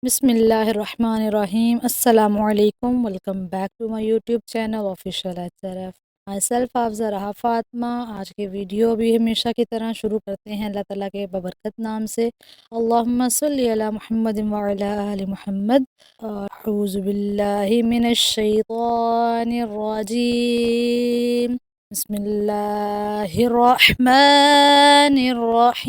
بسم اللہ الرحمن الرحیم السلام علیکم welcome back to my YouTube channel official H myself Hafiza Raha Fatima. آج کے ویڈیو بھی ہمیشہ کی طرح شروع کرتے ہیں اللہ تعالیٰ کے ببرکت نام سے۔ اللہم صلی علی محمد وعلی آل محمد۔ اعوذ باللہ من الشیطان الرجیم، بسم اللہ الرحمن الرحیم۔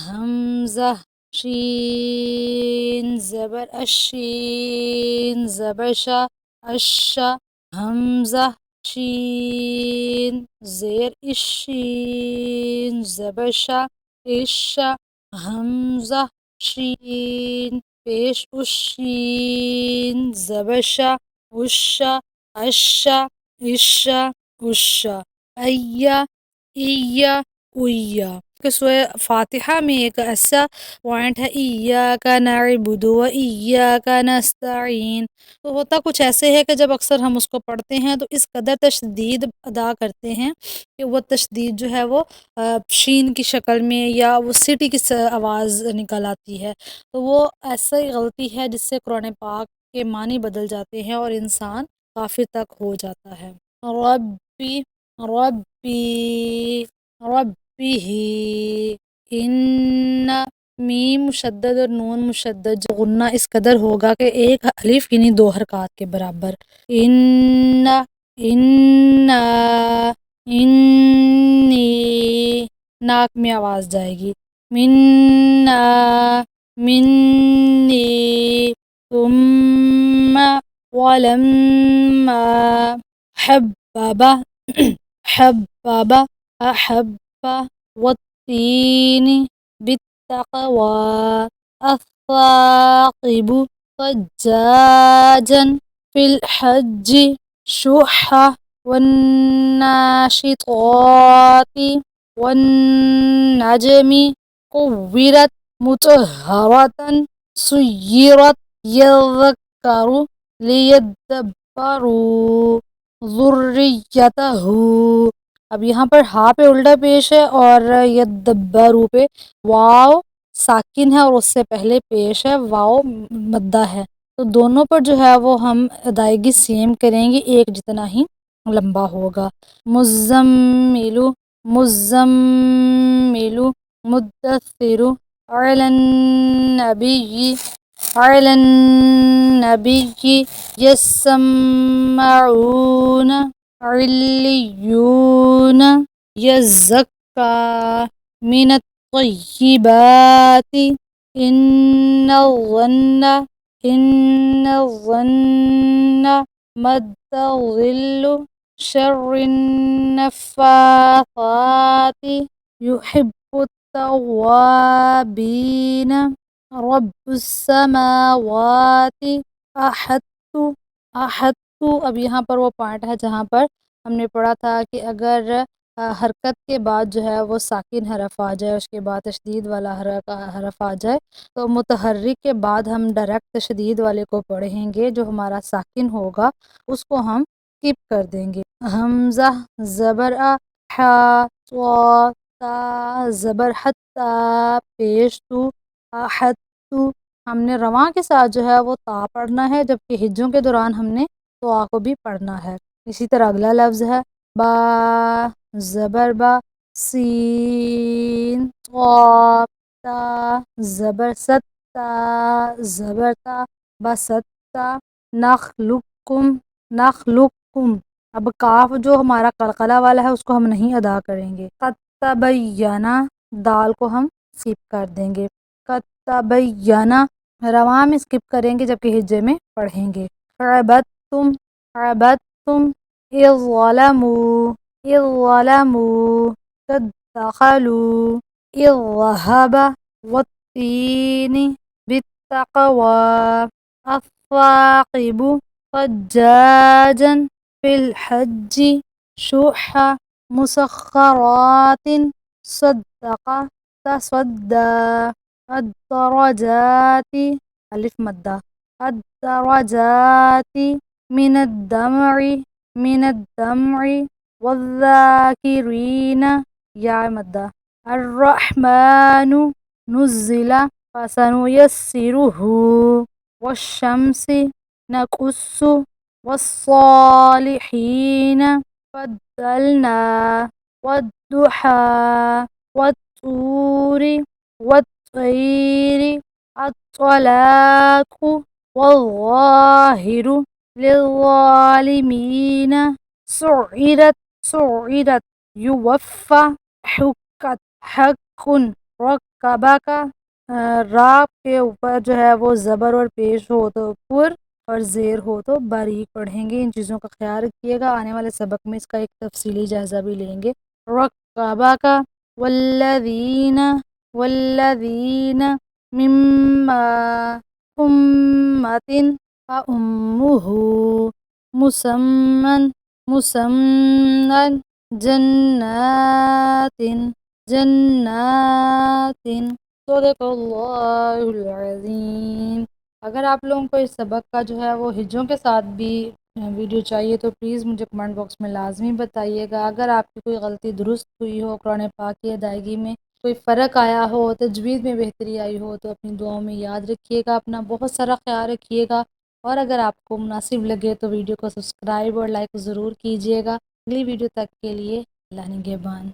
حمزہ شین زبر اشین زبر شا اشا حمزہ شین زیر اشین زبر شا اشا حمزہ شین پیش اشین زبر شا اشا اشا اشا اشا ایا ایا اویا۔ کہ سورہ فاتحہ میں ایک ایسا پوائنٹ ہے ایاک نعبد و ایاک نستعین، تو ہوتا کچھ ایسے ہے کہ جب اکثر ہم اس کو پڑھتے ہیں تو اس قدر تشدید ادا کرتے ہیں کہ وہ تشدید جو ہے وہ شین کی شکل میں یا وہ سٹی کی آواز نکل آتی ہے، تو وہ ایسا ہی غلطی ہے جس سے قرآن پاک کے معنی بدل جاتے ہیں اور انسان کافر تک ہو جاتا ہے۔ ربی ربی ربی ان میم مشدد اور نون مشدد جو غنہ اس قدر ہوگا کہ ایک الف یعنی دو حرکات کے برابر۔ ان ان انی ناک میں آواز جائے گی۔ منا منی ثم ولما حبب حبب احب والتین بالتقوى الثاقب فجاجا في الحج شحا والناشطات والنجم قورت مطهرة سيرت يذكر ليدبروا ذریته۔ اب یہاں پر ہا پہ الٹا پیش ہے اور یدبرو پہ واو ساکن ہے اور اس سے پہلے پیش ہے واو مدہ ہے، تو دونوں پر جو ہے وہ ہم ادائیگی سیم کریں گے، ایک جتنا ہی لمبا ہوگا۔ مزملو مزملو مدثر علی النبی علی النبی یسمعون علیون یزکا من الطیبات ان الظن مد ظل شر النفاثات يحب التوابین رب السماوات احط احط۔ اب یہاں پر وہ پوائنٹ ہے جہاں پر ہم نے پڑھا تھا کہ اگر حرکت کے بعد جو ہے وہ ساکن حرف آ جائے، اس کے بعد تشدید والا حرف آ جائے، تو متحرک کے بعد ہم ڈائریکٹ تشدید والے کو پڑھیں گے، جو ہمارا ساکن ہوگا اس کو ہم اسکپ کر دیں گے۔ حمزہ زبر ح تا زبر حتا پیش تو احد تو۔ ہم نے رواں کے ساتھ جو ہے وہ تا پڑھنا ہے، جبکہ ہجوں کے دوران ہم نے تو آ کو بھی پڑھنا ہے۔ اسی طرح اگلا لفظ ہے با زبر با سین قاف تا زبر ستا زبر تا بستا نخلقکم نخلقکم۔ اب کاف جو ہمارا قلقلہ والا ہے اس کو ہم نہیں ادا کریں گے۔ قد تبینہ دال کو ہم اسکپ کر دیں گے۔ قد تبینہ رواں میں اسکپ کریں گے جبکہ ہجے میں پڑھیں گے۔ عبدتم عبدتم اذ ظلموا اذ ظلموا قد دخلوا اذ ذهب والتین بالتقوى الثاقب فجاجا في الحج شح مسخرات صدق تصدى الدرجات الف مدہ الدرجات من الدمع والذاکرین یا مدہ۔ الرحمن نزل فسنيسره والشمس نقص والصالحين فضلنا والضحى والطور والطير الطلاق والظاهر للظالمين سعرت يوفى حقت حق رکبہ راب کے اوپر جو ہے وہ زبر اور پیش ہو تو پر اور زیر ہو تو باریک پڑھیں گے۔ ان چیزوں کا خیال رکھیے گا، آنے والے سبق میں اس کا ایک تفصیلی جائزہ بھی لیں گے۔ رکبہ کا والذین مما امت فامہ مسمن جنات صدق اللہ العظیم۔ اگر آپ لوگوں کو اس سبق کا جو ہے وہ ہجوں کے ساتھ بھی ویڈیو چاہیے تو پلیز مجھے کمنٹ باکس میں لازمی بتائیے گا۔ اگر آپ کی کوئی غلطی درست ہوئی ہو، قرآن پاک کی ادائیگی میں کوئی فرق آیا ہو، تجوید میں بہتری آئی ہو تو اپنی دعاؤں میں یاد رکھیے گا، اپنا بہت سارا خیال رکھیے گا، اور اگر آپ کو مناسب لگے تو ویڈیو کو سبسکرائب اور لائک ضرور کیجیے گا۔ اگلی ویڈیو تک کے لیے اللہ نگہبان۔